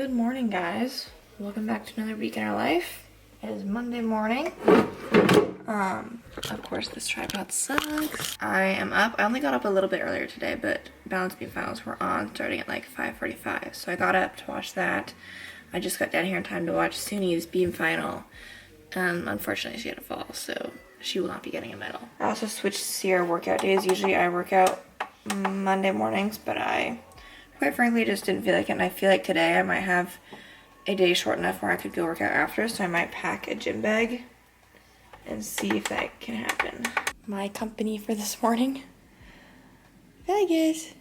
Good morning, guys. Welcome back to another week in our life. It is Monday morning. Of course this tripod sucks. I am up. I only got up a little bit earlier today, but balance beam finals were on starting at like 5:45. So I got up to watch that. I just got down here in time to watch Suni's beam final. Unfortunately she had a fall, so she will not be getting a medal. I also switched to Sierra workout days. Usually I work out Monday mornings, but I quite frankly just didn't feel like it, and I feel like today I might have a day short enough where I could go work out after, so I might pack a gym bag and see if that can happen. My company for this morning. Hi guys.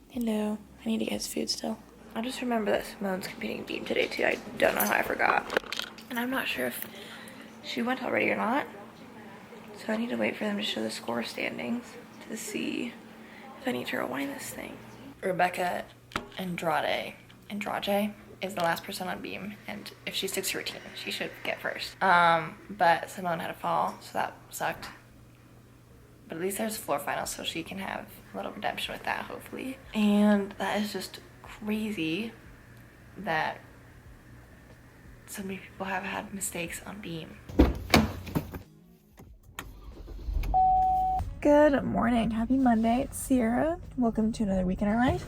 Hello. I need to get his food still. I just remember that Simone's competing beam today too. I don't know how I forgot. And I'm not sure if she went already or not. So I need to wait for them to show the score standings to see if I need to rewind this thing. Rebecca Andrade is the last person on beam, and if she sticks to her routine, she should get first. But Simone had a fall, so that sucked. But at least there's floor finals, so she can have a little redemption with that, hopefully. And that is just crazy that so many people have had mistakes on beam. Good morning. Happy Monday. It's Sierra. Welcome to another week in our life.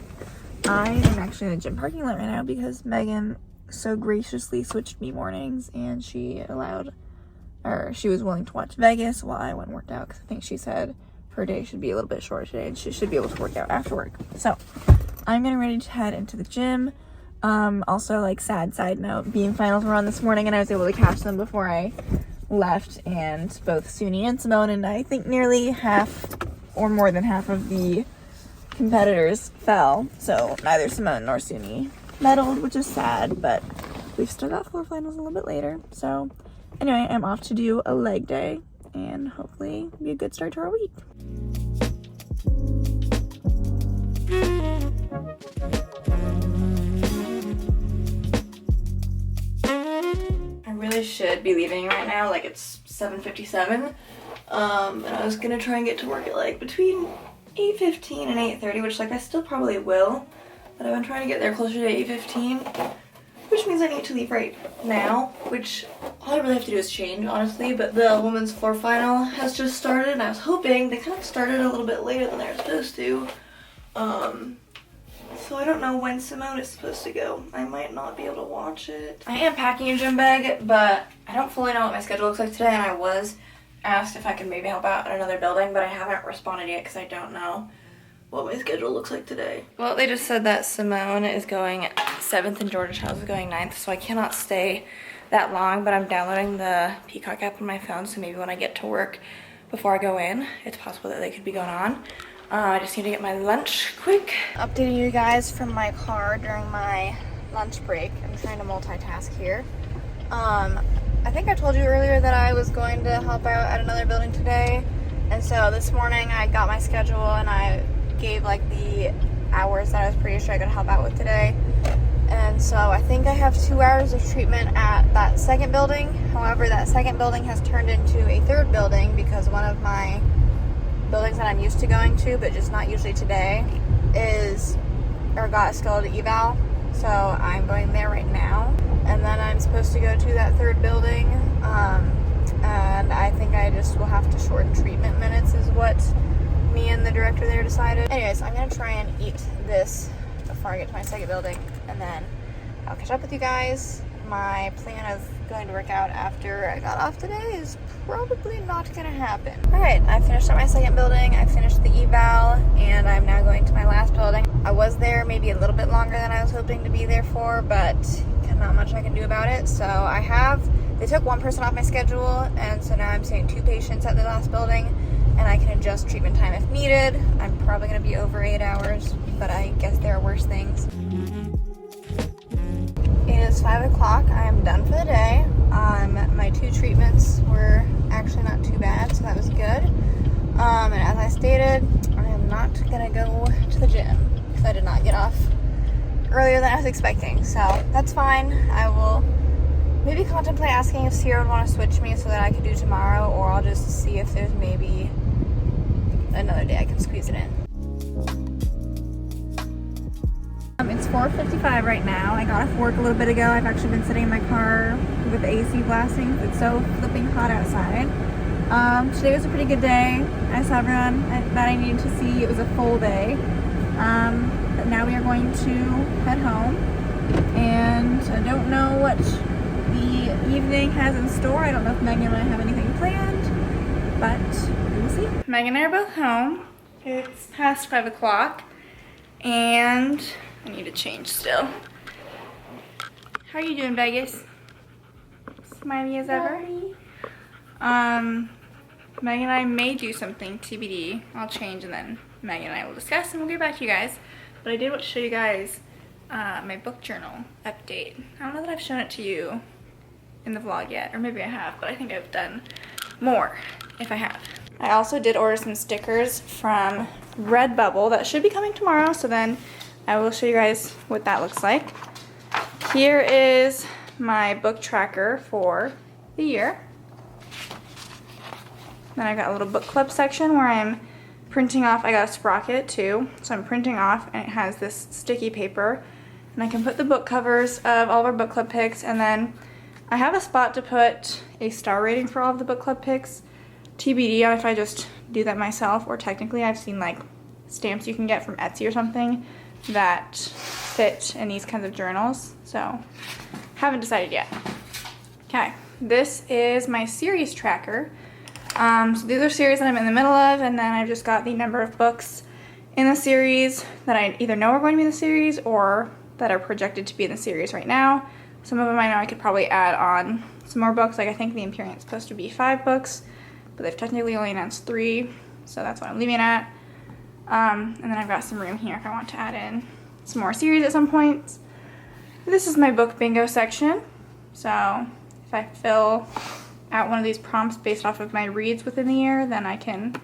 I am actually in the gym parking lot right now because Megan so graciously switched me mornings, and she was willing to watch Vegas while I went and worked out, because I think she said her day should be a little bit shorter today and she should be able to work out after work. So I'm getting ready to head into the gym. Also, like, sad side note, beam finals were on this morning and I was able to catch them before I left, and both Suni and Simone, and I think nearly half or more than half of the competitors fell, so neither Simone nor Suni medaled, which is sad, but we've still got floor finals a little bit later. So anyway, I'm off to do a leg day and hopefully be a good start to our week. I really should be leaving right now, like it's 7:57, and I was gonna try and get to work at like between 8:15 and 8:30, which like I still probably will, but I've been trying to get there closer to 8:15, which means I need to leave right now, which all I really have to do is change, honestly. But the women's floor final has just started, and I was hoping they kind of started a little bit later than they were supposed to. So I don't know when Simone is supposed to go. I might not be able to watch it. I am packing a gym bag, but I don't fully know what my schedule looks like today, and I was asked if I could maybe help out at another building, but I haven't responded yet because I don't know what my schedule looks like today. Well, they just said that Simone is going 7th and Georgia Childs is going 9th, so I cannot stay that long, but I'm downloading the Peacock app on my phone, so maybe when I get to work before I go in, it's possible that they could be going on. I just need to get my lunch quick. Updating you guys from my car during my lunch break. I'm trying to multitask here. I think I told you earlier that I was going to help out at another building today, and so this morning I got my schedule and I gave like the hours that I was pretty sure I could help out with today, and so I think I have 2 hours of treatment at that second building. However, that second building has turned into a third building because one of my buildings that I'm used to going to, but just not usually today, got a skeletal eval, so I'm going there right now. And then I'm supposed to go to that third building, and I think I just will have to shorten treatment minutes is what me and the director there decided. Anyways, I'm going to try and eat this before I get to my second building, and then I'll catch up with you guys. My plan of going to work out after I got off today is probably not going to happen. Alright, I finished at my second building, I finished the eval, and I'm now going to my last building. I was there maybe a little bit longer than I was hoping to be there for, but not much I can do about it. So they took one person off my schedule, and so now I'm seeing 2 patients at the last building, and I can adjust treatment time if needed. I'm probably going to be over 8 hours, but I guess there are worse things. It is 5 o'clock. I am done for the day. My 2 treatments were actually not too bad, so that was good. And as I stated, I am not going to go to the gym because I did not get off earlier than I was expecting, so that's fine. I will maybe contemplate asking if Sierra would want to switch me so that I could do tomorrow, or I'll just see if there's maybe another day I can squeeze it in. It's 4:55 right now. I got off work a little bit ago. I've actually been sitting in my car with the AC blasting. It's so flipping hot outside. Today was a pretty good day. I saw everyone that I needed to see. It was a full day. But now we are going to head home. And I don't know what the evening has in store. I don't know if Megan and I have anything planned, but we will see. Megan and I are both home. It's past 5 o'clock. And I need to change still. How are you doing, Vegas? Smiley as ever? Megan and I may do something TBD. I'll change and then Megan and I will discuss and we'll get back to you guys. But I did want to show you guys my book journal update. I don't know that I've shown it to you in the vlog yet, or maybe I have, but I think I've done more if I have. I also did order some stickers from Redbubble that should be coming tomorrow, so then I will show you guys what that looks like. Here is my book tracker for the year. Then I've got a little book club section where I'm printing off. I got a sprocket too, so I'm printing off, and it has this sticky paper, and I can put the book covers of all of our book club picks, and then I have a spot to put a star rating for all of the book club picks. TBD on if I just do that myself, or technically I've seen like stamps you can get from Etsy or something that fit in these kinds of journals, so haven't decided yet. Okay, this is my series tracker. So these are series that I'm in the middle of, and then I've just got the number of books in the series that I either know are going to be in the series or that are projected to be in the series right now. Some of them I know I could probably add on some more books, like I think the Empyrean's supposed to be 5 books, but they've technically only announced 3, so that's what I'm leaving it at. And then I've got some room here if I want to add in some more series at some points. This is my book bingo section, so if I fill out one of these prompts based off of my reads within the year, then I can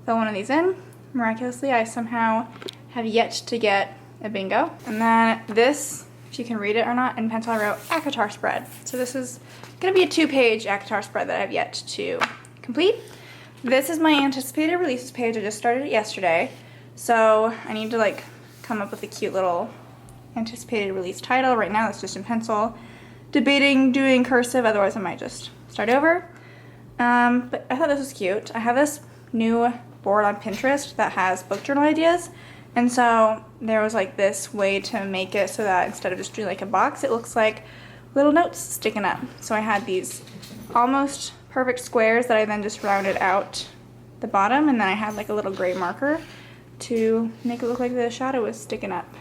fill one of these in. Miraculously, I somehow have yet to get a bingo. And then this, if you can read it or not, in pencil I wrote ACOTAR spread. So this is going to be a 2-page ACOTAR spread that I have yet to complete. This is my anticipated releases page. I just started it yesterday, so I need to like come up with a cute little anticipated release title. Right now it's just in pencil. Debating doing cursive, otherwise I might just start over. But I thought this was cute. I have this new board on Pinterest that has book journal ideas, and so there was like this way to make it so that instead of just doing like a box, it looks like little notes sticking up. So I had these almost perfect squares that I then just rounded out the bottom, and then I had like a little gray marker to make it look like the shadow was sticking up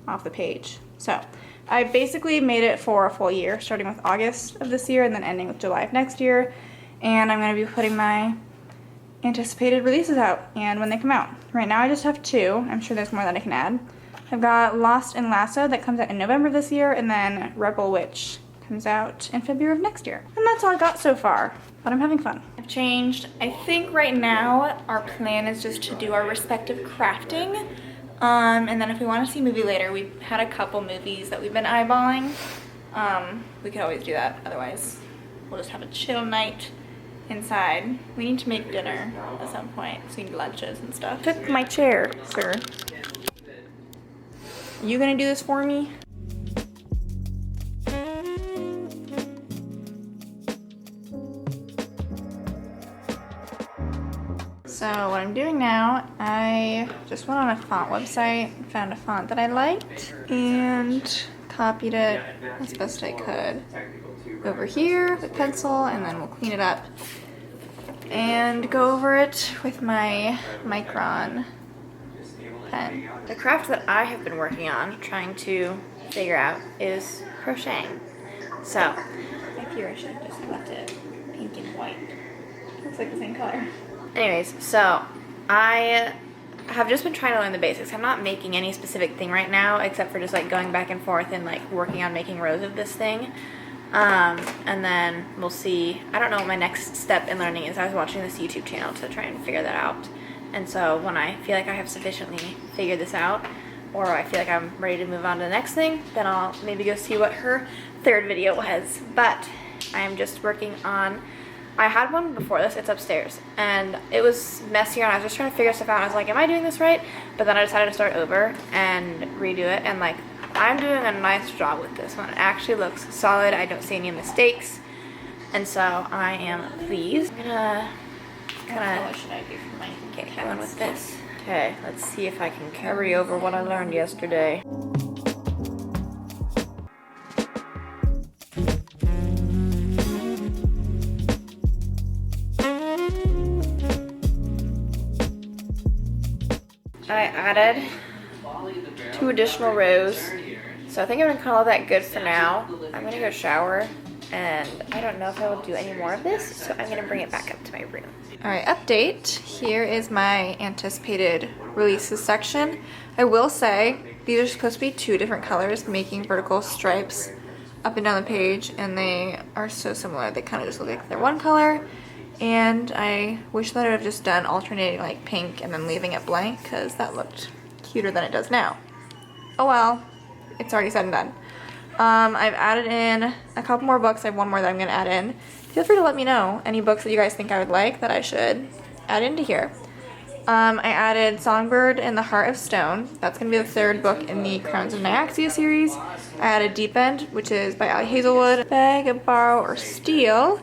off the page. So I basically made it for a full year, starting with August of this year and then ending with July of next year. And I'm going to be putting my anticipated releases out and when they come out. Right now I just have 2. I'm sure there's more that I can add. I've got Lost and Lasso that comes out in November this year, and then Rebel Witch comes out in February of next year. And that's all I got so far, but I'm having fun. I've changed. I think right now our plan is just to do our respective crafting. And then if we want to see a movie later, we've had a couple movies that we've been eyeballing. We could always do that. Otherwise, we'll just have a chill night inside. We need to make dinner at some point, so we need lunches and stuff. Took my chair, sir. You gonna do this for me? So what I'm doing now, I just went on a font website, found a font that I liked, and copied it as best I could over here with pencil, and then we'll clean it up and go over it with my Micron pen. The craft that I have been working on, trying to figure out, is crocheting. So, I fear I should have just left it pink and white. Looks like the same color. Anyways, so I have just been trying to learn the basics. I'm not making any specific thing right now, except for just like going back and forth and like working on making rows of this thing. And then we'll see. I don't know what my next step in learning is. I was watching this YouTube channel to try and figure that out. And so when I feel like I have sufficiently figured this out, or I feel like I'm ready to move on to the next thing, then I'll maybe go see what her third video was. But I am just working on, I had one before this, it's upstairs, and it was messier, and I was just trying to figure stuff out. I was like, am I doing this right? But then I decided to start over and redo it, and like I'm doing a nice job with this one. It actually looks solid. I don't see any mistakes. And so I am pleased. I'm gonna What should I do for my get going with this. Okay, let's see if I can carry over what I learned yesterday. I added 2 additional rows, so I think I'm gonna call that good for now. I'm gonna go shower, and I don't know if I will do any more of this, so I'm gonna bring it back up to my room. Alright, update. Here is my anticipated releases section. I will say, these are supposed to be 2 different colors, making vertical stripes up and down the page, and they are so similar. They kind of just look like they're one color. And I wish that I would have just done alternating like pink and then leaving it blank, because that looked cuter than it does now. Oh well, it's already said and done. I've added in a couple more books. I have one more that I'm going to add in. Feel free to let me know any books that you guys think I would like that I should add into here. I added Songbird and the Heart of Stone. That's going to be the 3rd book in the Crowns of Nyaxia series. I added Deep End, which is by Ali Hazelwood. Beg, Borrow, or Steal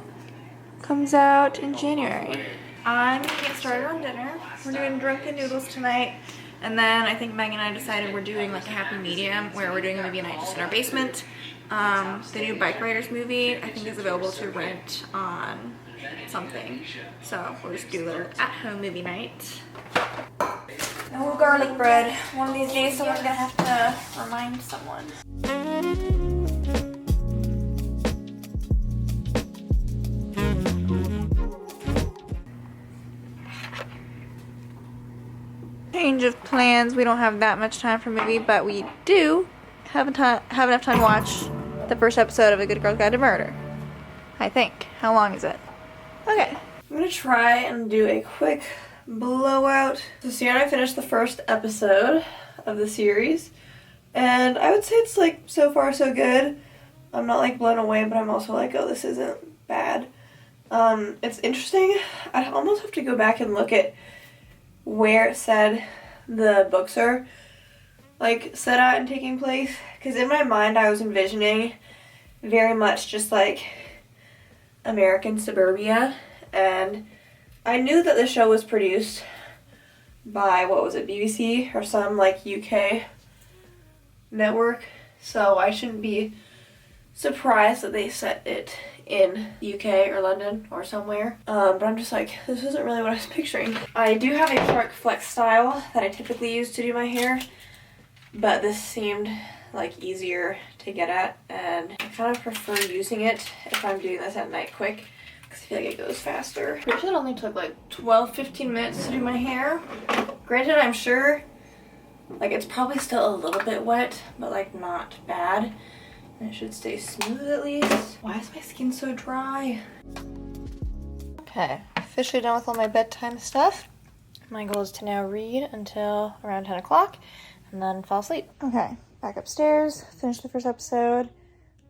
comes out in January. I'm gonna get started on dinner. We're doing drunken noodles tonight, and then I think Meg and I decided we're doing like a happy medium where we're doing a movie night just in our basement. The new Bike Riders movie I think is available to rent on something, so we'll just do a little at-home movie night. No garlic bread. One of these days someone's gonna have to remind someone. Change of plans. We don't have that much time for a movie, but we do have enough time to watch the first episode of A Good Girl's Guide to Murder. I think. How long is it? Okay. I'm gonna try and do a quick blowout. So Sierra and I finished the first episode of the series, and I would say it's like so far so good. I'm not like blown away, but I'm also like, oh, this isn't bad. It's interesting. I almost have to go back and look at where it said the books are like set out and taking place, because in my mind I was envisioning very much just like American suburbia, and I knew that the show was produced by, what was it, BBC or some like UK network, so I shouldn't be surprised that they set it in the UK or London or somewhere. But I'm just like, this isn't really what I was picturing. I do have a Shark Flex style that I typically use to do my hair, but this seemed like easier to get at, and I kind of prefer using it if I'm doing this at night quick, because I feel like it goes faster. Pretty sure it only took like 12-15 minutes to do my hair. Granted, I'm sure like it's probably still a little bit wet, but like not bad. It should stay smooth at least. Why is my skin so dry? Okay, officially done with all my bedtime stuff. My goal is to now read until around 10 o'clock and then fall asleep. Okay, back upstairs, finished the first episode.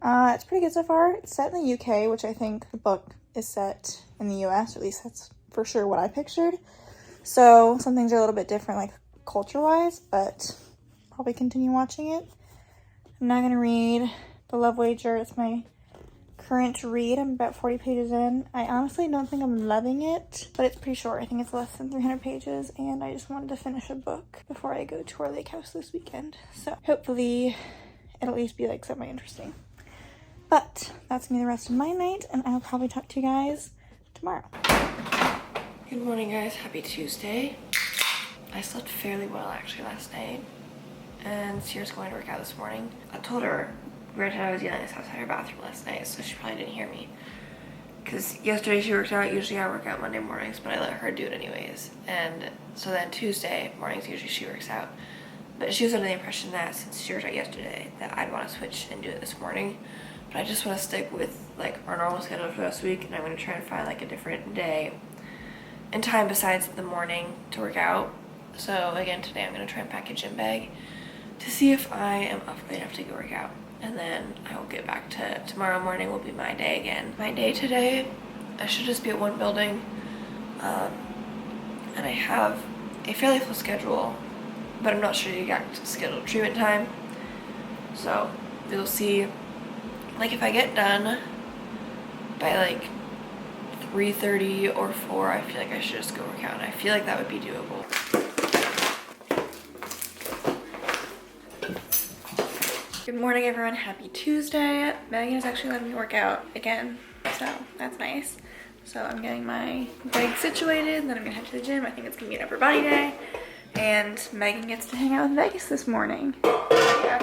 It's pretty good so far. It's set in the UK, which I think the book is set in the US, or at least that's for sure what I pictured. So some things are a little bit different, like culture-wise, but probably continue watching it. I'm not gonna read The Love Wager. It's my current read. I'm about 40 pages in. I honestly don't think I'm loving it, but it's pretty short. I think it's less than 300 pages, and I just wanted to finish a book before I go to our lake house this weekend. So hopefully it'll at least be like semi-interesting. But that's gonna be the rest of my night, and I'll probably talk to you guys tomorrow. Good morning, guys. Happy Tuesday. I slept fairly well actually last night, and Sierra's going to work out this morning. I told her, granted I was yelling this outside her bathroom last night, so she probably didn't hear me. Because yesterday she worked out. Usually I work out Monday mornings, but I let her do it anyways. And so then Tuesday mornings, usually she works out. But she was under the impression that since she worked out yesterday, that I'd want to switch and do it this morning. But I just want to stick with like our normal schedule for this week, and I'm going to try and find like a different day and time besides the morning to work out. So again, today I'm going to try and pack a gym bag to see if I am up late enough to go work out. And then I will get back to tomorrow morning will be my day again. My day today, I should just be at one building. And I have a fairly full schedule, but I'm not sure the exact scheduled treatment time. So we'll see. Like if I get done by like 3:30 or 4, I feel like I should just go work out, and I feel like that would be doable. Good morning, everyone. Happy Tuesday. Megan is actually letting me work out again, so that's nice. So I'm getting my bag situated, and then I'm gonna head to the gym. I think it's gonna be an upper body day, and Megan gets to hang out with Vegas this morning.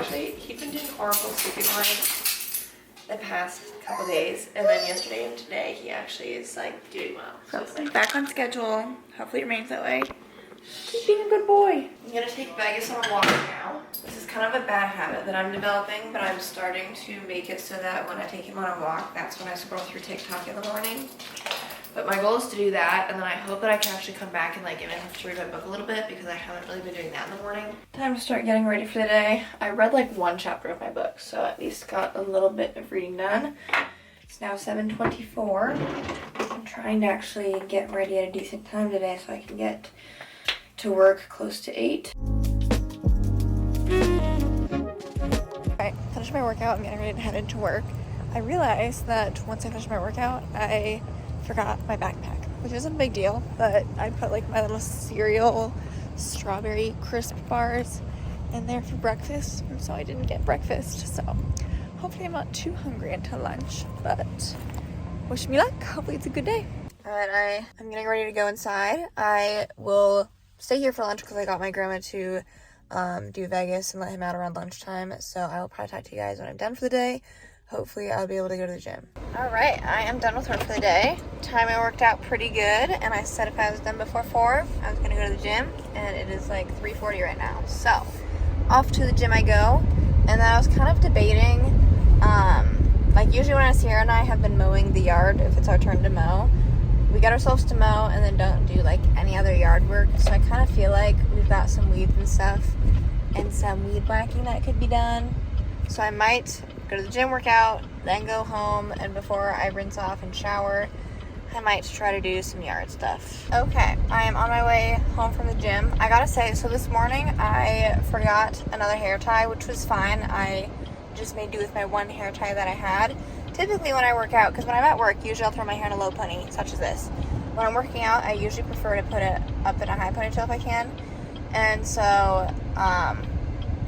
He's been doing horrible sleeping-wise the past couple days, and then yesterday and today he actually is like doing well. So it's like back on schedule. Hopefully it remains that way. Keep being a good boy. I'm gonna take Vegas on a walk now. This is kind of a bad habit that I'm developing, but I'm starting to make it so that when I take him on a walk, that's when I scroll through TikTok in the morning. But my goal is to do that, and then I hope that I can actually come back and like even have to read my book a little bit, because I haven't really been doing that in the morning. Time to start getting ready for the day. I read like one chapter of my book, so at least got a little bit of reading done. It's now 7:24. I'm trying to actually get ready at a decent time today so I can get to work close to 8. Alright, finished my workout. I'm getting ready to head into work. I realized that once I finished my workout, I forgot my backpack, which isn't a big deal, but I put like my little cereal strawberry crisp bars in there for breakfast, and so I didn't get breakfast. So hopefully I'm not too hungry until lunch, but wish me luck. Hopefully it's a good day. Alright, I'm getting ready to go inside. I will stay here for lunch because I got my grandma to do Vegas and let him out around lunchtime, so I will probably talk to you guys when I'm done for the day. Hopefully I'll be able to go to the gym. Alright, I am done with work for the day. Time I worked out pretty good, and I said if I was done before 4, I was gonna go to the gym, and it is like 3:40 right now. So, off to the gym I go, and then I was kind of debating, like usually when Sierra and I have been mowing the yard, if it's our turn to mow, we get ourselves to mow and then don't do like any other yard work. So I kind of feel like we've got some weeds and stuff and some weed whacking that could be done. So I might go to the gym, work out, then go home, and before I rinse off and shower, I might try to do some yard stuff. Okay, I am on my way home from the gym. I gotta say, so this morning I forgot another hair tie, which was fine. I just made do with my one hair tie that I had. Typically when I work out, because when I'm at work, usually I'll throw my hair in a low pony, such as this. When I'm working out, I usually prefer to put it up in a high ponytail if I can. And so,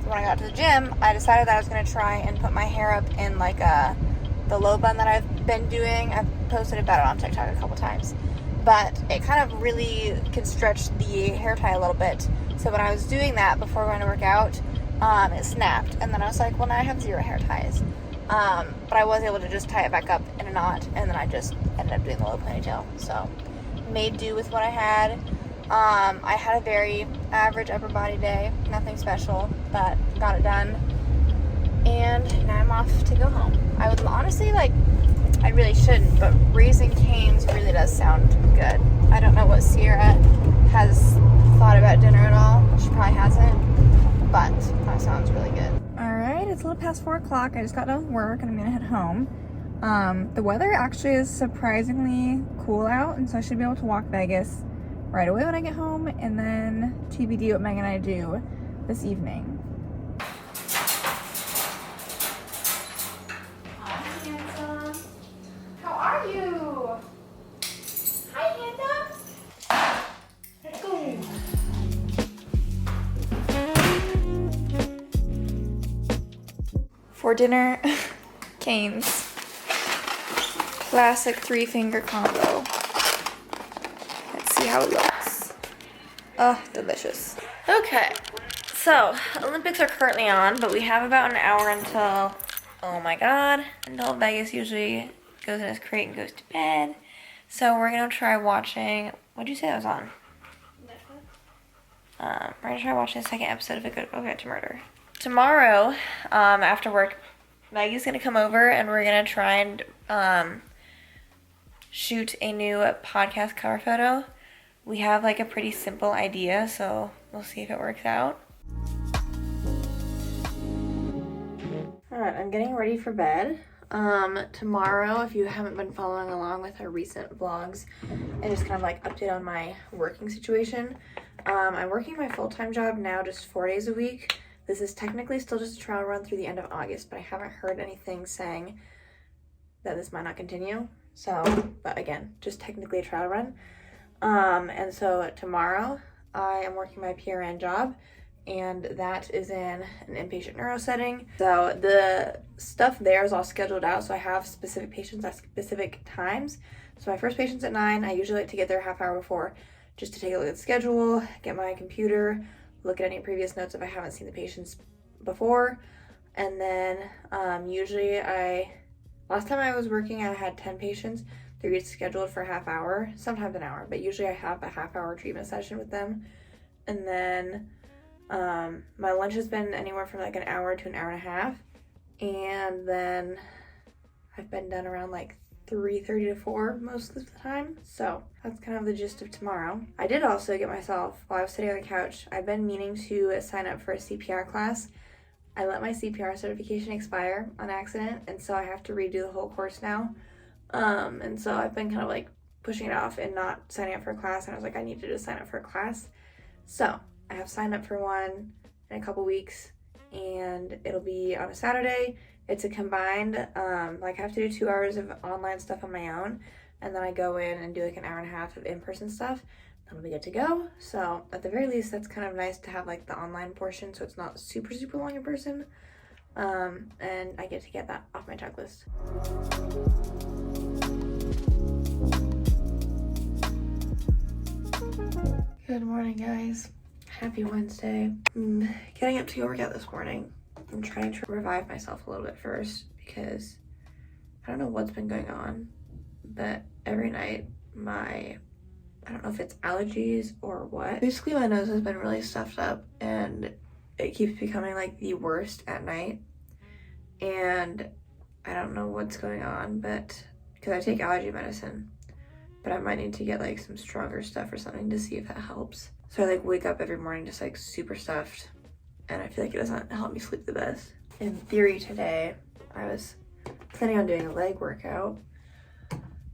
when I got to the gym, I decided that I was going to try and put my hair up in like the low bun that I've been doing. I've posted about it on TikTok a couple times. But it kind of really can stretch the hair tie a little bit. So when I was doing that before going to work out, it snapped. And then I was like, well, now I have 0 hair ties. But I was able to just tie it back up in a knot, and then I just ended up doing the low ponytail. So, made do with what I had. I had a very average upper body day, nothing special, but got it done. And now I'm off to go home. I would honestly, like, I really shouldn't, but Raising Cane's really does sound good. I don't know what Sierra has thought about dinner at all. She probably hasn't, but that sounds really good. Alright, it's a little past 4 o'clock. I just got done with work and I'm gonna head home. The weather actually is surprisingly cool out, and so I should be able to walk Vegas right away when I get home, and then TBD what Megan and I do this evening. Hi, handsome. How are you? Hi, handsome. Let's go. For dinner, Cane's classic 3-finger combo. Let's see how it looks. Oh, delicious. Okay, so Olympics are currently on, but we have about an hour until, oh my god, until Vegas usually goes in his crate and goes to bed. So we're gonna try watching, what'd you say that was on? Netflix. We're gonna try watching the 2nd episode of A Good Okay to Murder. Tomorrow, after work, Maggie's gonna come over and we're gonna try and shoot a new podcast cover photo. We have like a pretty simple idea, so we'll see if it works out. Alright, I'm getting ready for bed. Tomorrow, if you haven't been following along with our recent vlogs and just kind of like update on my working situation, I'm working my full-time job now just 4 days a week, This is technically still just a trial run through the end of August, but I haven't heard anything saying that this might not continue. So, but again, just technically a trial run. And so tomorrow I am working my PRN job, and that is in an inpatient neuro setting. So the stuff there is all scheduled out, so I have specific patients at specific times. So my first patient's at 9. I usually like to get there a half hour before just to take a look at the schedule, get my computer, look at any previous notes if I haven't seen the patients before. And then usually last time I was working, I had 10 patients. They're each scheduled for a half hour, sometimes an hour, but usually I have a half hour treatment session with them. And then my lunch has been anywhere from like an hour to an hour and a half. And then I've been done around like 3:30 to 4 most of the time. So that's kind of the gist of tomorrow. I did also get myself, while I was sitting on the couch, I've been meaning to sign up for a CPR class. I let my CPR certification expire on accident, and so I have to redo the whole course now. And so I've been kind of like pushing it off and not signing up for a class, and I was like, I need to just sign up for a class. So I have signed up for one in a couple weeks, and it'll be on a Saturday. It's a combined, like I have to do 2 hours of online stuff on my own, and then I go in and do like an hour and a half of in-person stuff. That'll be good to go. So at the very least, that's kind of nice to have like the online portion, so it's not super long in person. And I get to get that off my checklist. Good morning, guys. Happy Wednesday. I'm getting up to go work out this morning. I'm trying to revive myself a little bit first because I don't know what's been going on, but every night I don't know if it's allergies or what. Basically, my nose has been really stuffed up, and it keeps becoming like the worst at night. And I don't know what's going on, but because I take allergy medicine, but I might need to get like some stronger stuff or something to see if that helps. So I like wake up every morning just like super stuffed, and I feel like it doesn't help me sleep the best. In theory today, I was planning on doing a leg workout,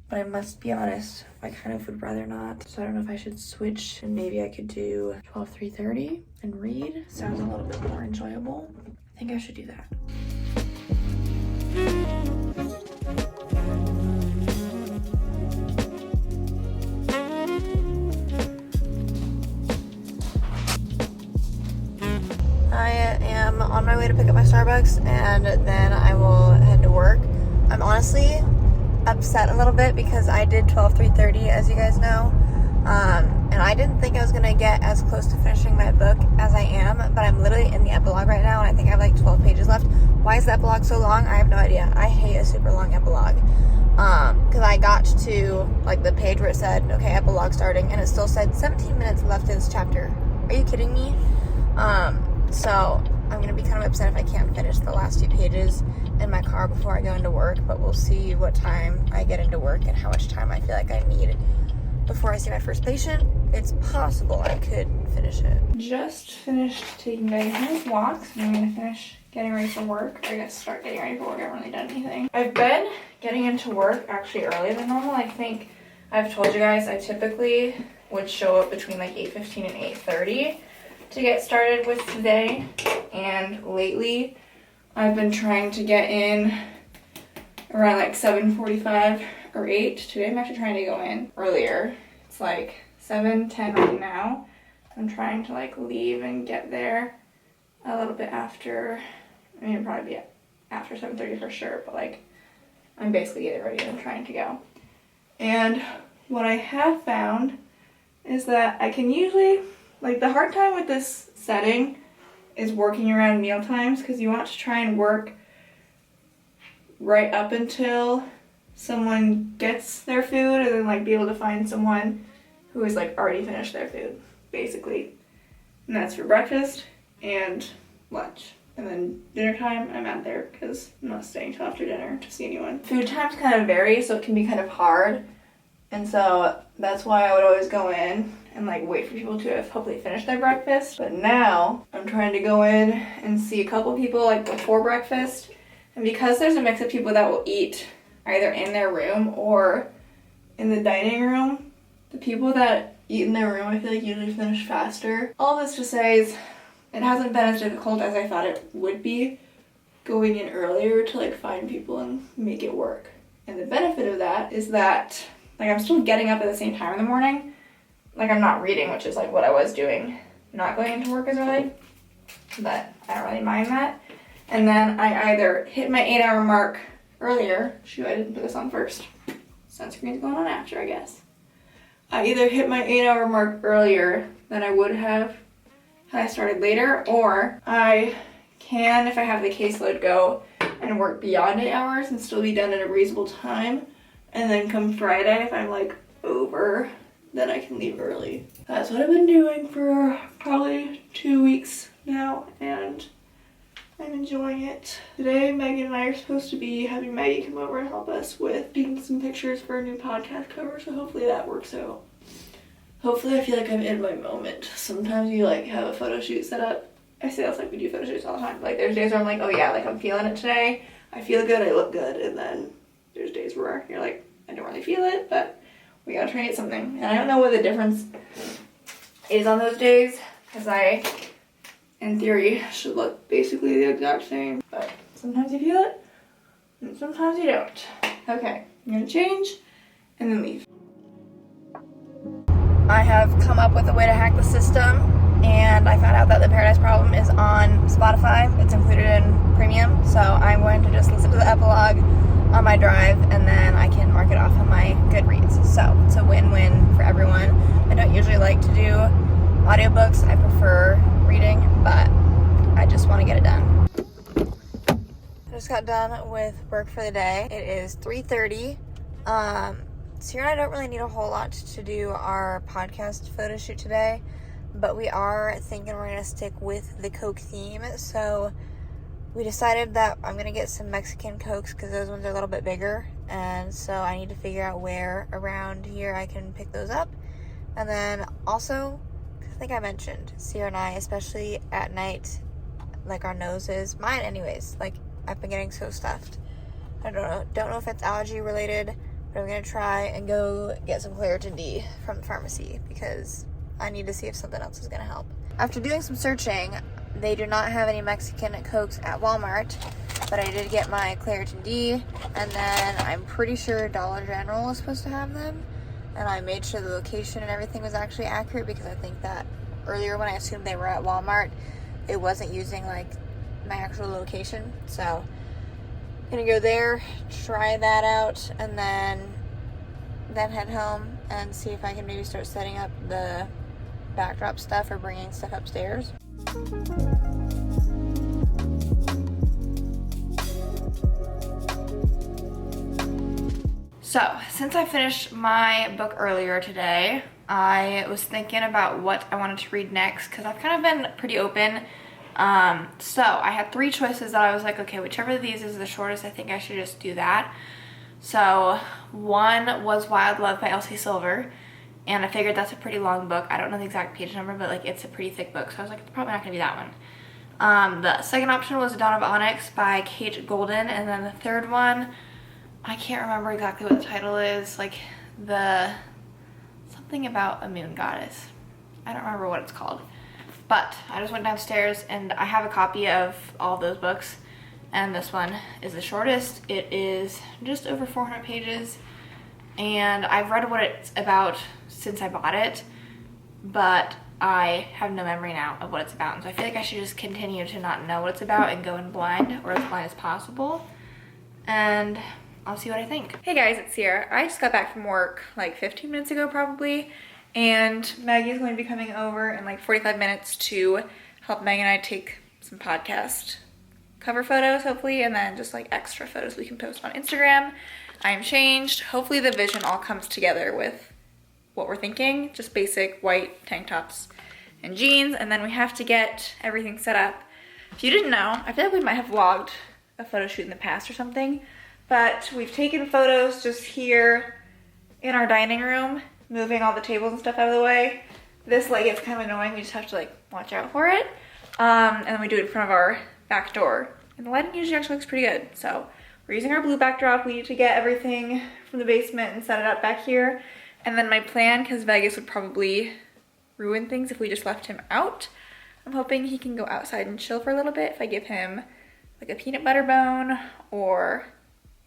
but I must be honest, I kind of would rather not. So I don't know if I should switch, and maybe I could do 12:3:30 and read. Sounds a little bit more enjoyable. I think I should do that. I am on my way to pick up my Starbucks, and then I will head to work. I'm honestly upset a little bit because I did 12:3:30, as you guys know, and I didn't think I was gonna get as close to finishing my book as I am, but I'm literally in the epilogue right now, and I think I have like 12 pages left. Why is the epilogue so long? I have no idea. I hate a super long epilogue, because I got to like the page where it said, okay, epilogue starting, and it still said 17 minutes left in this chapter. Are you kidding me? So I'm gonna be kind of upset if I can't finish the last few pages in my car before I go into work, but we'll see what time I get into work and how much time I feel like I need before I see my first patient. It's possible I could finish it. Just finished taking my his walks, and I'm gonna finish getting ready for work. I guess start getting ready for work. I haven't really done anything. I've been getting into work actually earlier than normal. I think I've told you guys I typically would show up between like 8:15 and 8:30 to get started with the day, and lately I've been trying to get in around like 7:45 or 8. Today I'm actually trying to go in earlier. It's like 7:10 right now. I'm trying to like leave and get there a little bit after, I mean it'll probably be after 7:30 for sure, but like I'm basically getting ready and I'm trying to go. And what I have found is that I can usually, like the hard time with this setting is working around meal times, because you want to try and work right up until someone gets their food, and then like be able to find someone who has like already finished their food, basically. And that's for breakfast and lunch. And then dinner time, I'm out there because I'm not staying till after dinner to see anyone. Food times kind of vary, so it can be kind of hard. And so that's why I would always go in and like wait for people to have hopefully finished their breakfast. But now I'm trying to go in and see a couple people like before breakfast. And because there's a mix of people that will eat either in their room or in the dining room, the people that eat in their room I feel like usually finish faster. All this to say is it hasn't been as difficult as I thought it would be going in earlier to like find people and make it work. And the benefit of that is that like I'm still getting up at the same time in the morning. Like I'm not reading, which is like what I was doing, not going into work as early, but I don't really mind that. And then I either hit my 8-hour mark earlier. Shoot, I didn't put this on first. Sunscreen's going on after, I guess. I either hit my 8-hour mark earlier than I would have had I started later, or I can, if I have the caseload, go and work beyond 8 hours and still be done in a reasonable time. And then come Friday, if I'm like over, then I can leave early. That's what I've been doing for probably 2 weeks now, and I'm enjoying it. Today, Megan and I are supposed to be having Maggie come over and help us with taking some pictures for a new podcast cover, so hopefully that works out. Hopefully I feel like I'm in my moment. Sometimes you like have a photo shoot set up. I say that's like we do photo shoots all the time. Like there's days where I'm like, oh yeah, like I'm feeling it today. I feel good, I look good, and then there's days where you're like, I don't really feel it, but we gotta try and get something. And I don't know what the difference is on those days, because I, in theory, should look basically the exact same. But sometimes you feel it, and sometimes you don't. Okay, I'm gonna change, and then leave. I have come up with a way to hack the system, and I found out that the Paradise Problem is on Spotify. It's included in premium, so I'm going to just listen to the epilogue on my drive, and then I can mark it off on my Goodreads. So it's a win-win for everyone. I don't usually like to do audiobooks. I prefer reading, but I just want to get it done. I just got done with work for the day. It is 3:30. Sierra and I don't really need a whole lot to do our podcast photo shoot today, but we are thinking we're going to stick with the Coke theme. So we decided that I'm going to get some Mexican Cokes because those ones are a little bit bigger, and so I need to figure out where around here I can pick those up. And then also, I think I mentioned, Sierra and I, especially at night, like our noses, mine anyways, like I've been getting so stuffed. I don't know if it's allergy related, but I'm going to try and go get some Claritin D from the pharmacy because I need to see if something else is going to help. After doing some searching, they do not have any Mexican Cokes at Walmart, but I did get my Claritin D, and then I'm pretty sure Dollar General is supposed to have them, and I made sure the location and everything was actually accurate because I think that earlier when I assumed they were at Walmart, it wasn't using like my actual location. So I'm gonna go there, try that out, and then head home and see if I can maybe start setting up the backdrop stuff or bringing stuff upstairs. So, since I finished my book earlier today, I was thinking about what I wanted to read next because I've kind of been pretty open. So I had 3 choices that I was like, okay, whichever of these is the shortest, I think I should just do that. So one was Wild Love by Elsie Silver, and I figured that's a pretty long book. I don't know the exact page number, but like it's a pretty thick book, so I was like, it's probably not gonna be that one. The second option was Dawn of Onyx by Kate Golden, and then the third one, I can't remember exactly what the title is, like something about a moon goddess. I don't remember what it's called. But I just went downstairs and I have a copy of all of those books, and this one is the shortest. It is just over 400 pages, and I've read what it's about since I bought it, but I have no memory now of what it's about, and so I feel like I should just continue to not know what it's about and go in blind, or as blind as possible, and I'll see what I think. Hey guys, it's Sierra. I just got back from work like 15 minutes ago probably, and Maggie is going to be coming over in like 45 minutes to help Megan and I take some podcast cover photos, hopefully, and then just like extra photos we can post on Instagram. I am changed. Hopefully the vision all comes together with what we're thinking. Just basic white tank tops and jeans, and then we have to get everything set up. If you didn't know, I feel like we might have vlogged a photo shoot in the past or something, but we've taken photos just here in our dining room, moving all the tables and stuff out of the way. This light gets kind of annoying. We just have to like watch out for it. And then we do it in front of our back door. And the lighting usually actually looks pretty good. So we're using our blue backdrop. We need to get everything from the basement and set it up back here. And then my plan, because Vegas would probably ruin things if we just left him out, I'm hoping he can go outside and chill for a little bit if I give him like a peanut butter bone or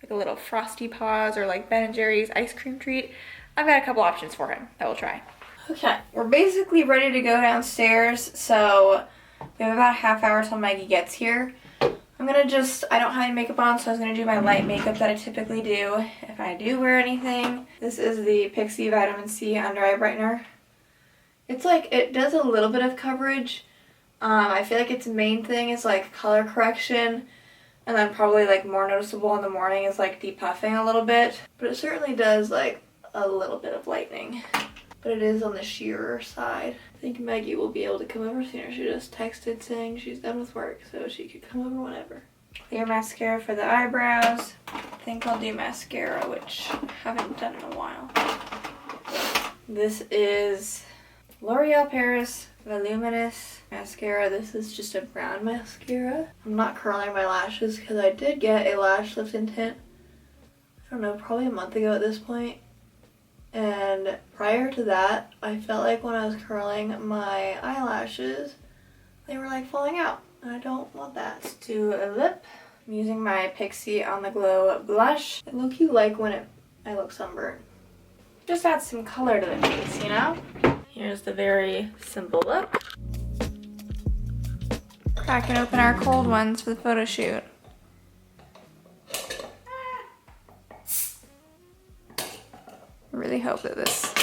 like a little Frosty Paws or like Ben & Jerry's ice cream treat. I've got a couple options for him that we'll try. Okay, we're basically ready to go downstairs, so we have about a half hour till Maggie gets here. I don't have any makeup on, so I was gonna do my light makeup that I typically do if I do wear anything. This is the Pixie Vitamin C Under Eye Brightener. It's like, it does a little bit of coverage. I feel like its main thing is like color correction, and then probably like more noticeable in the morning is like depuffing a little bit. But it certainly does like a little bit of lightening. But it is on the sheerer side. I think Maggie will be able to come over sooner. She just texted saying she's done with work, so she could come over whenever. Clear mascara for the eyebrows. I think I'll do mascara, which I haven't done in a while. This is L'Oreal Paris Voluminous Mascara. This is just a brown mascara. I'm not curling my lashes because I did get a lash lift and tint, I don't know, probably a month ago at this point. And prior to that, I felt like when I was curling my eyelashes, they were like falling out. And I don't want that. Let's do a lip. I'm using my Pixie On The Glow blush. I low-key like when I look sunburned. Just add some color to the face, you know? Here's the very simple look. Cracking open our cold ones for the photo shoot. I really hope that this...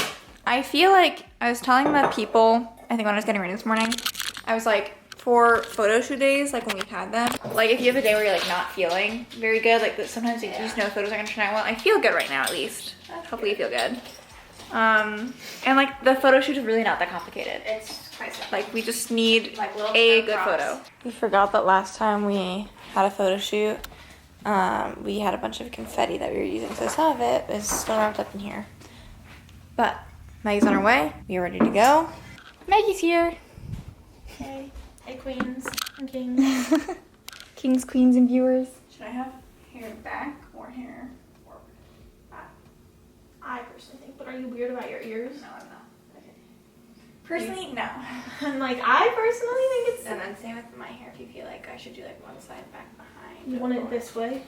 I feel like I was telling the people, I think when I was getting ready this morning, I was like, for photo shoot days, like when we've had them, like if you have a day where you're like not feeling very good, like that sometimes you just know photos aren't gonna turn out well. I feel good right now at least. Hopefully you feel good. And like the photo shoot is really not that complicated. It's quite simple. Like we just need Like a good photo. We forgot that last time we had a photo shoot, we had a bunch of confetti that we were using, so some of it is still wrapped up in here. But Maggie's on her way. We are ready to go. Maggie's here. Hey. Hey, queens and kings. Kings, queens, and viewers. Should I have hair back or hair forward? Back. I personally think, but are you weird about your ears? No, I'm not. Okay. Personally, no. I'm like, I personally think it's... And then same with my hair. If you feel like I should do like one side back behind. You want it this way?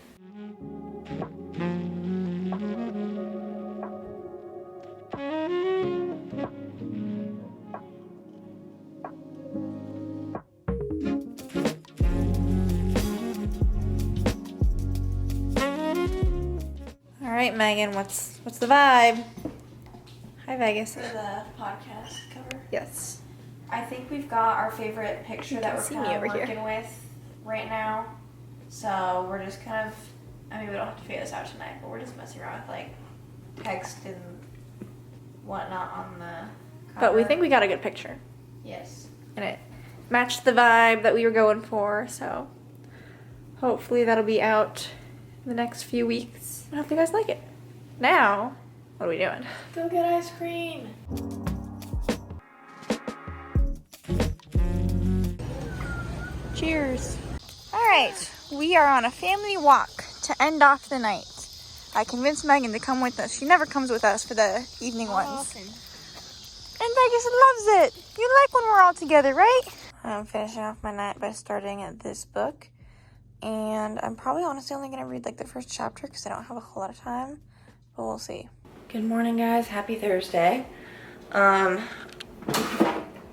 All right, Megan, what's the vibe? Hi, Vegas. For the podcast cover. Yes. I think we've got our favorite picture that we're see me kind of over here. working with right now. So we're just kind of, I mean, we don't have to figure this out tonight, but we're just messing around with like text and whatnot on the cover. But we think we got a good picture. Yes. And it matched the vibe that we were going for, so hopefully that'll be out in the next few weeks. I hope you guys like it. Now, what are we doing? Go get ice cream. Cheers. All right, we are on a family walk to end off the night. I convinced Megan to come with us. She never comes with us for the evening ones. And Vegas loves it. You like when we're all together, right? I'm finishing off my night by starting at this book. And I'm probably honestly only going to read like the first chapter because I don't have a whole lot of time. But we'll see. Good morning, guys. Happy Thursday. I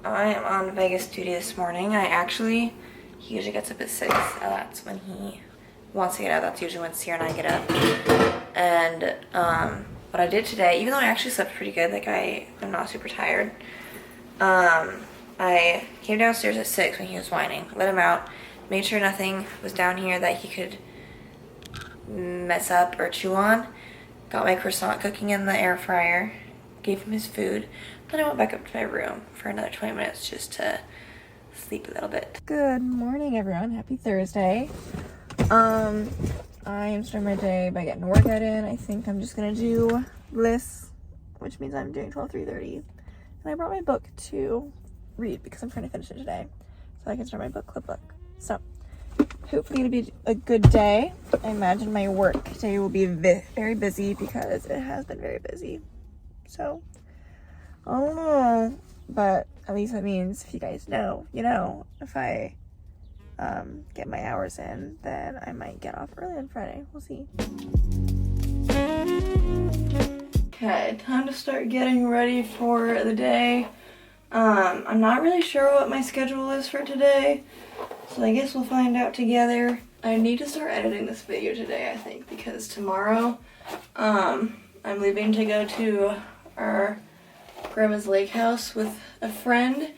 am on Vegas duty this morning. He usually gets up at 6. That's when he wants to get up. That's usually when Sierra and I get up. And what I did today, even though I actually slept pretty good, like I'm not super tired, I came downstairs at 6 when he was whining, let him out, made sure nothing was down here that he could mess up or chew on, got my croissant cooking in the air fryer, gave him his food, then I went back up to my room for another 20 minutes just to sleep a little bit. Good morning, everyone. Happy Thursday. I am starting my day by getting a workout in. I think I'm just gonna do Bliss, which means I'm doing 12:3:30. And I brought my book to read because I'm trying to finish it today so I can start my book club book. So hopefully it'll be a good day. I imagine my work day will be very busy because it has been very busy. So I don't know. but at least that means if you guys know, you know, if I get my hours in, then I might get off early on Friday. We'll see. Okay, time to start getting ready for the day. I'm not really sure what my schedule is for today, so I guess we'll find out together. I need to start editing this video today, I think, because tomorrow I'm leaving to go to our grandma's lake house with a friend,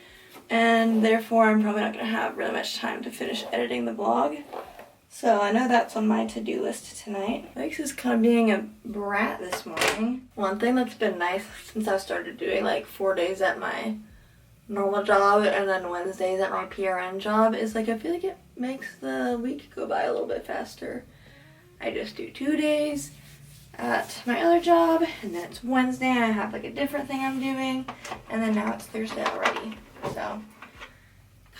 and therefore I'm probably not going to have really much time to finish editing the vlog. So I know that's on my to-do list tonight. Alex is kind of being a brat this morning. One thing that's been nice since I started doing like 4 days at my normal job and then Wednesdays at my PRN job is like I feel like it makes the week go by a little bit faster. I just do 2 days at my other job, and then it's Wednesday and I have like a different thing I'm doing, and then now it's Thursday already. So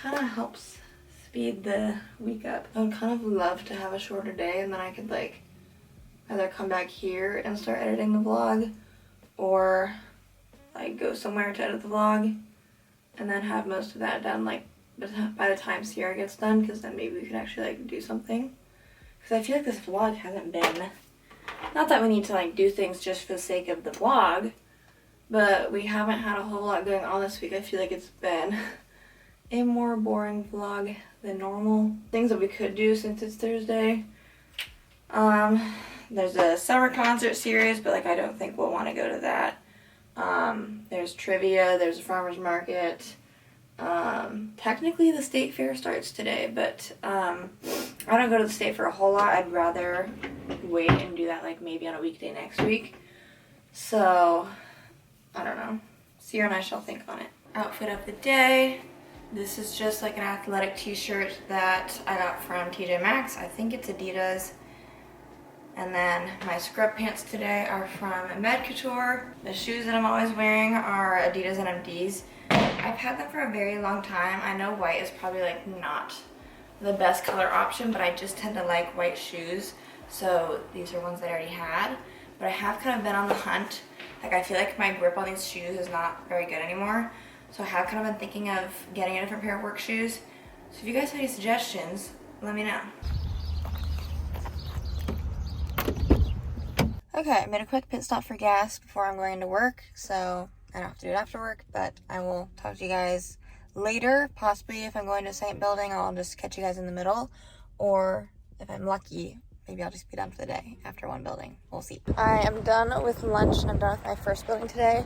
kind of helps speed the week up. I would kind of love to have a shorter day, and then I could like either come back here and start editing the vlog, or like go somewhere to edit the vlog and then have most of that done like by the time Sierra gets done, because then maybe we could actually like do something. Because I feel like this vlog hasn't been, not that we need to like do things just for the sake of the vlog, but we haven't had a whole lot going on this week. I feel like it's been a more boring vlog than normal. Things that we could do since it's Thursday. There's a summer concert series, but like I don't think we'll want to go to that. There's trivia, there's a farmer's market. Technically the state fair starts today, but I don't go to the state for a whole lot. I'd rather wait and do that like maybe on a weekday next week. So I don't know. Sierra and I shall think on it. Outfit of the day. This is just like an athletic t-shirt that I got from TJ Maxx. I think it's Adidas. And then my scrub pants today are from Med Couture. The shoes that I'm always wearing are Adidas NMDs. I've had them for a very long time. I know white is probably like not the best color option, but I just tend to like white shoes. So these are ones that I already had. But I have kind of been on the hunt. Like I feel like my grip on these shoes is not very good anymore. So I have kind of been thinking of getting a different pair of work shoes. So if you guys have any suggestions, let me know. Okay, I made a quick pit stop for gas before I'm going to work, so I don't have to do it after work, but I will talk to you guys later. Possibly if I'm going to St. Building, I'll just catch you guys in the middle, or if I'm lucky, maybe I'll just be done for the day after one building. We'll see. I am done with lunch and I'm done with my first building today.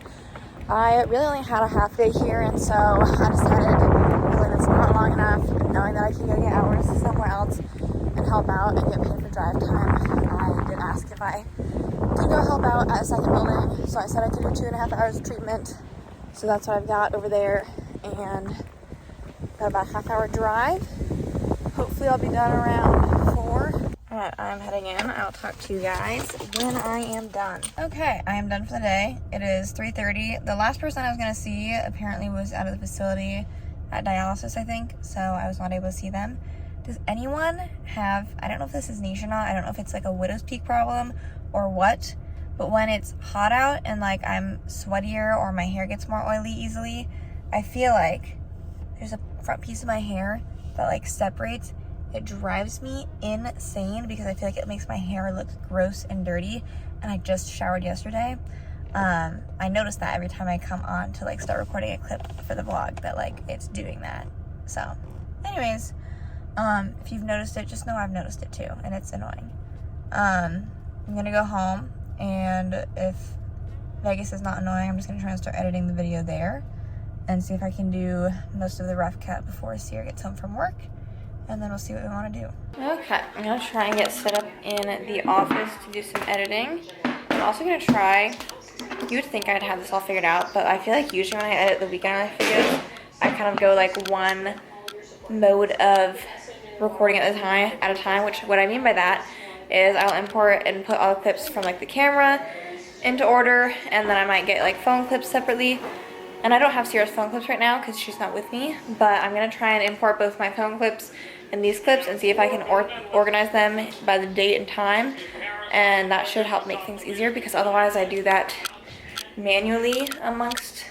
I really only had a half day here, and so I decided, feeling it's not long enough, knowing that I can go get hours somewhere else and help out and get paid for drive time, I did ask if I could go help out at a second building. So I said I could do 2.5 hours of treatment. So that's what I've got over there, and got about a half-hour drive. Hopefully I'll be done around 4. Alright, I'm heading in. I'll talk to you guys when I am done. Okay, I am done for the day. It is 3:30. The last person I was going to see apparently was out of the facility at dialysis, I think, so I was not able to see them. Does anyone have, I don't know if this is niche or not, I don't know if it's like a widow's peak problem or what, but when it's hot out and like I'm sweatier or my hair gets more oily easily, I feel like there's a front piece of my hair that like separates. It drives me insane because I feel like it makes my hair look gross and dirty, and I just showered yesterday. I notice that every time I come on to like start recording a clip for the vlog that like it's doing that. So anyways, if you've noticed it, just know I've noticed it too, and it's annoying. I'm gonna go home, and if Vegas is not annoying, I'm just gonna try and start editing the video there and see if I can do most of the rough cut before Sierra gets home from work, and then we'll see what we want to do. Okay, I'm gonna try and get set up in the office to do some editing. I'm also gonna try, you would think I'd have this all figured out, but I feel like usually when I edit the weekend life videos, I kind of go like one mode of recording at a time, which what I mean by that is I'll import and put all the clips from like the camera into order, and then I might get like phone clips separately. And I don't have Sierra's phone clips right now because she's not with me, but I'm gonna try and import both my phone clips and these clips and see if I can organize them by the date and time, and that should help make things easier, because otherwise I do that manually amongst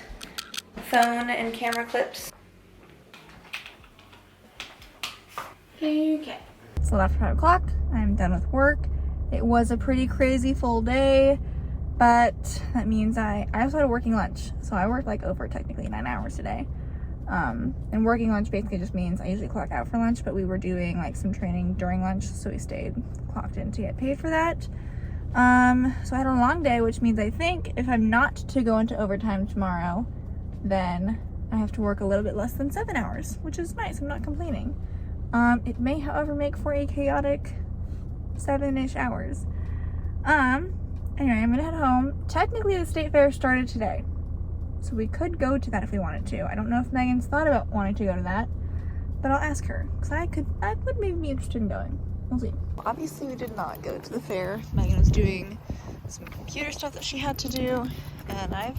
phone and camera clips. Okay. So after 5 o'clock, I'm done with work. It was a pretty crazy full day, but that means I also started working lunch. So I worked like over technically 9 hours today. And working lunch basically just means I usually clock out for lunch, but we were doing like some training during lunch, so we stayed clocked in to get paid for that. So I had a long day, which means I think if I'm not to go into overtime tomorrow, then I have to work a little bit less than 7 hours, which is nice. I'm not complaining. It may, however, make for a chaotic 7-ish hours. Anyway, I'm gonna head home. Technically, the state fair started today, so we could go to that if we wanted to. I don't know if Megan's thought about wanting to go to that, but I'll ask her, because I would maybe be interested in going. We'll see. Obviously, we did not go to the fair. Megan was doing some computer stuff that she had to do, and I've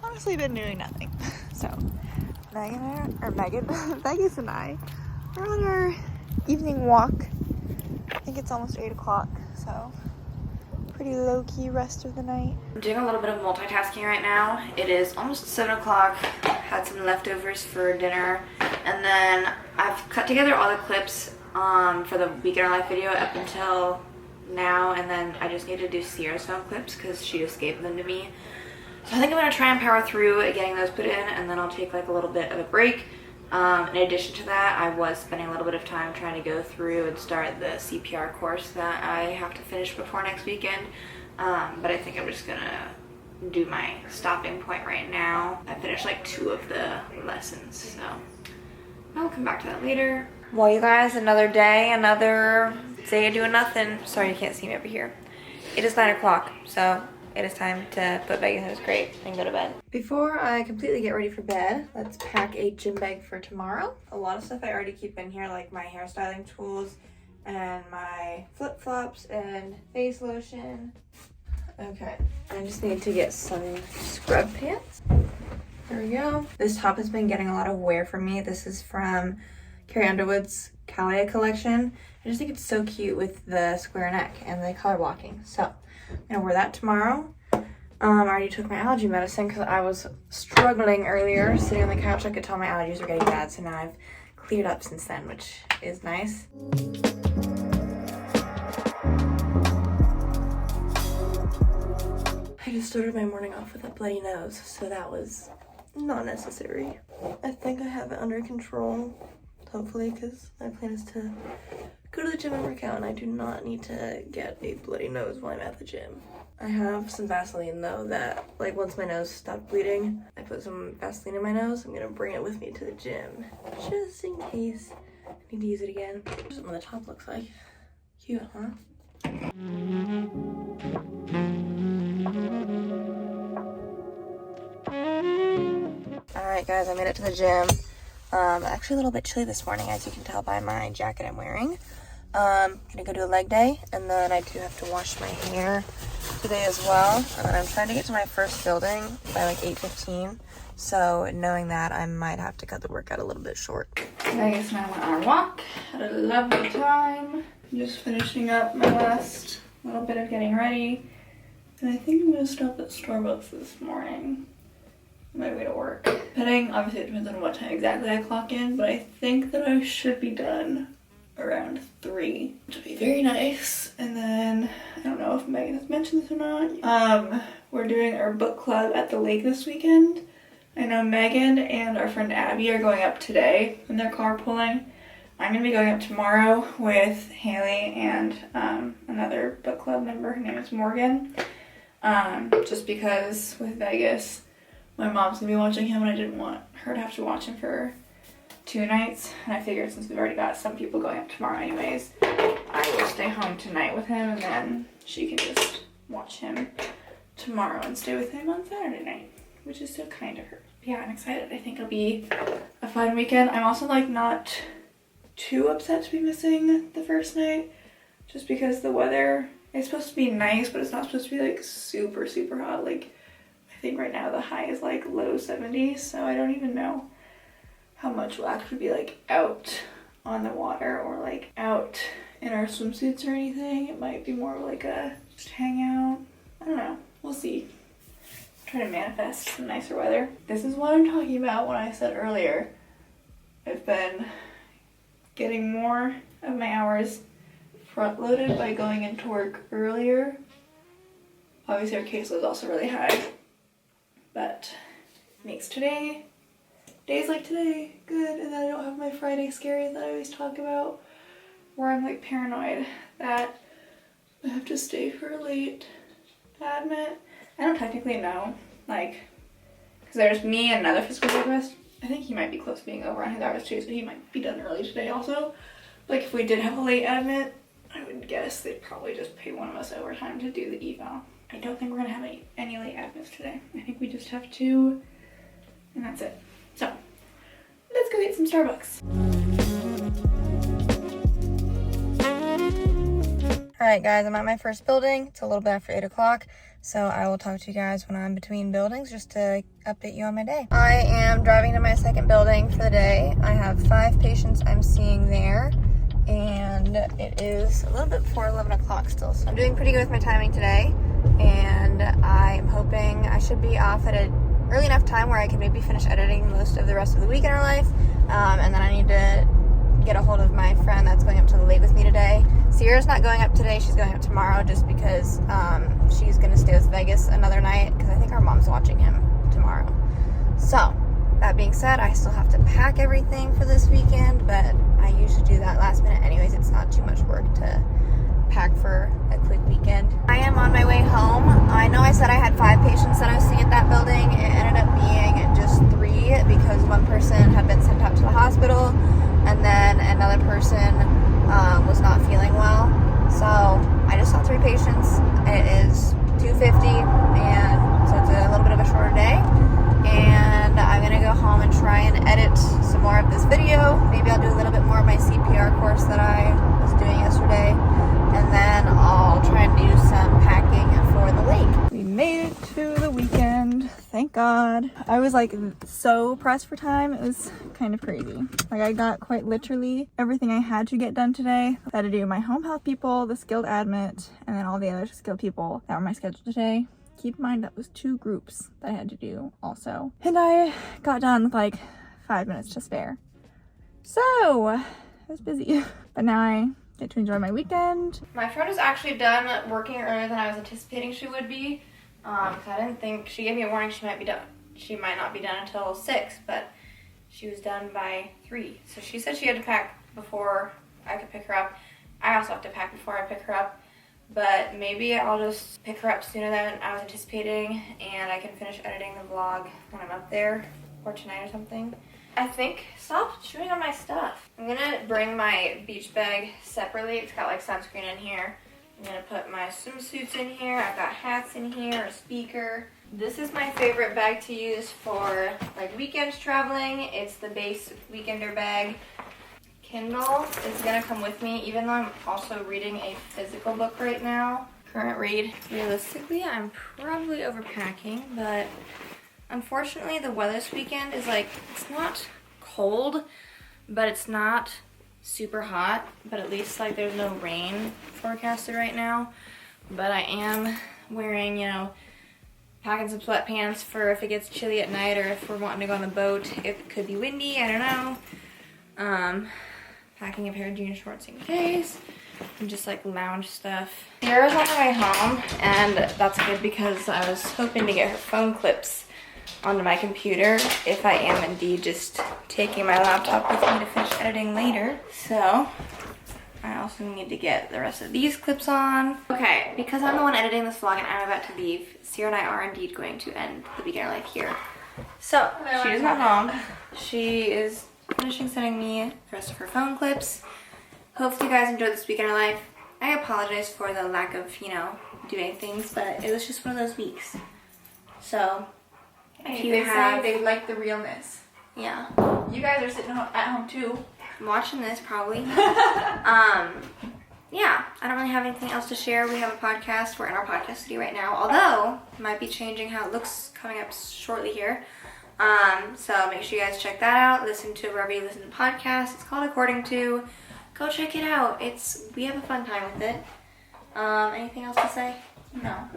honestly been doing nothing. So, Vegas and I are on our evening walk. I think it's almost 8 o'clock, so pretty low-key rest of the night. I'm doing a little bit of multitasking right now. It is almost 7 o'clock. Had some leftovers for dinner, and then I've cut together all the clips for the Weekend in Life video up until now, and then I just need to do Sierra's phone clips because she just gave them to me. So I think I'm going to try and power through getting those put in, and then I'll take like a little bit of a break. In addition to that, I was spending a little bit of time trying to go through and start the CPR course that I have to finish before next weekend. But I think I'm just gonna do my stopping point right now. I finished like 2 of the lessons, so I'll come back to that later. Well, you guys, another day, another day of doing nothing. Sorry you can't see me over here. It is 9 o'clock, so it is time to put Megan in his crate and go to bed. Before I completely get ready for bed, let's pack a gym bag for tomorrow. A lot of stuff I already keep in here, like my hairstyling tools and my flip-flops and face lotion. Okay, I just need to get some scrub pants. There we go. This top has been getting a lot of wear from me. This is from Carrie Underwood's Calia collection. I just think it's so cute with the square neck and the color blocking. So I'm gonna wear that tomorrow. I already took my allergy medicine because I was struggling earlier sitting on the couch. I could tell my allergies were getting bad, so now I've cleared up since then, which is nice. I just started my morning off with a bloody nose, so that was not necessary. I think I have it under control, hopefully, because my plan is to go to the gym and work out, and I do not need to get a bloody nose while I'm at the gym. I have some Vaseline though that, like, once my nose stopped bleeding, I put some Vaseline in my nose. I'm gonna bring it with me to the gym, just in case I need to use it again. Here's what the top looks like. Cute, huh? Alright guys, I made it to the gym. Actually a little bit chilly this morning, as you can tell by my jacket I'm wearing. Gonna go do a leg day, and then I do have to wash my hair today as well. And then I'm trying to get to my first building by like 8:15. So knowing that, I might have to cut the workout a little bit short. Vegas and I went on our walk. Had a lovely time. I'm just finishing up my last little bit of getting ready. And I think I'm gonna stop at Starbucks this morning on my way to work. Depending, obviously it depends on what time exactly I clock in, but I think that I should be done around 3, which would be very nice. And then I don't know if Megan has mentioned this or not. We're doing our book club at the lake this weekend. I know Megan and our friend Abby are going up today and they're carpooling. I'm gonna be going up tomorrow with Haley and another book club member. Her name is Morgan. Just because with Vegas, my mom's gonna be watching him and I didn't want her to have to watch him for 2 nights, and I figured since we've already got some people going up tomorrow anyways, I will stay home tonight with him, and then she can just watch him tomorrow and stay with him on Saturday night, which is so kind of her. But yeah, I'm excited. I think it'll be a fun weekend. I'm also like not too upset to be missing the first night, just because the weather is supposed to be nice, but it's not supposed to be like super, super hot. Like, I think right now the high is like low 70s, so I don't even know how much we'll actually be like out on the water or like out in our swimsuits or anything. It might be more like a just hang out. I don't know. We'll see. I'm try to manifest some nicer weather. This is what I'm talking about when I said earlier. I've been getting more of my hours front-loaded by going into work earlier. Obviously our caseload is also really high, but makes days like today good, and then I don't have my Friday scaries that I always talk about, where I'm like paranoid that I have to stay for a late admit. I don't technically know, like, because there's me and another physical therapist. I think he might be close to being over on his hours too, so he might be done early today also. Like if we did have a late admit, I would guess they'd probably just pay one of us overtime to do the eval. I don't think we're gonna have any late admits today. I think we just have two, and that's it. So, let's go get some Starbucks. Alright guys, I'm at my first building. It's a little bit after 8 o'clock, so I will talk to you guys when I'm between buildings just to update you on my day. I am driving to my second building for the day. I have 5 patients I'm seeing there, and it is a little bit before 11 o'clock still, so I'm doing pretty good with my timing today, and I'm hoping I should be off at an early enough time where I can maybe finish editing most of the rest of the week in our life, and then I need to get a hold of my friend that's going up to the lake with me today. Sierra's not going up today, she's going up tomorrow just because she's going to stay with Vegas another night because I think our mom's watching him tomorrow. So, that being said, I still have to pack everything for this weekend, but I usually do that last minute anyways. It's not too much work to pack for a quick weekend. I am on my way home. I know I said I had 5 patients that I was seeing at that building. It ended up being just 3 because one person had been sent out to the hospital and then another person was not feeling well. So I just saw 3 patients. It is 2:50, and so it's a little bit of a shorter day. And I'm gonna go home and try and edit some more of this video. Maybe I'll do a little bit more of my CPR course that I was doing yesterday. And then I'll try and do some packing for the lake. We made it to the weekend, thank God. I was like so pressed for time, it was kind of crazy. Like I got quite literally everything I had to get done today. I had to do my home health people, the skilled admit, and then all the other skilled people that were my schedule today. Keep in mind that was 2 groups that I had to do also. And I got done with like 5 minutes to spare. So, I was busy. But now I get to enjoy my weekend. My friend was actually done working earlier than I was anticipating she would be. I didn't think, she gave me a warning she might not be done until 6, but she was done by 3. So she said she had to pack before I could pick her up. I also have to pack before I pick her up, but maybe I'll just pick her up sooner than I was anticipating and I can finish editing the vlog when I'm up there, or tonight or something. I think, stop chewing on my stuff. I'm gonna bring my beach bag separately. It's got like sunscreen in here. I'm gonna put my swimsuits in here. I've got hats in here, a speaker. This is my favorite bag to use for like weekends traveling. It's the base weekender bag. Kindle is gonna come with me even though I'm also reading a physical book right now. Current read. Realistically, I'm probably overpacking, but unfortunately, the weather this weekend is like, it's not cold, but it's not super hot, but at least like there's no rain forecasted right now. But I am wearing, you know, packing some sweatpants for if it gets chilly at night or if we're wanting to go on the boat. It could be windy, I don't know. Packing a pair of jean shorts in case. And just like lounge stuff. Sierra's on her way home, and that's good because I was hoping to get her phone clips onto my computer if I am indeed just taking my laptop with me to finish editing later. So I also need to get the rest of these clips on. Okay, because I'm the one editing this vlog and I'm about to leave, Sierra and I are indeed going to end the beginner life here. So she is not home. She is finishing sending me the rest of her phone clips. Hopefully you guys enjoyed this weekend in life. I apologize for the lack of, you know, doing things, but it was just one of those weeks. So if you say they like the realness. Yeah. You guys are sitting at home too. I'm watching this probably. Yeah, I don't really have anything else to share. We have a podcast. We're in our podcast studio right now, although it might be changing how it looks coming up shortly here. So make sure you guys check that out. Listen to wherever you listen to podcasts. It's called According To. Go check it out. We have a fun time with it. Anything else to say? No.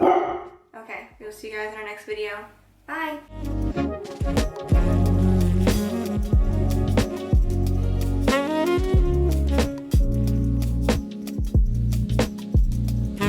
Okay, we'll see you guys in our next video. Bye.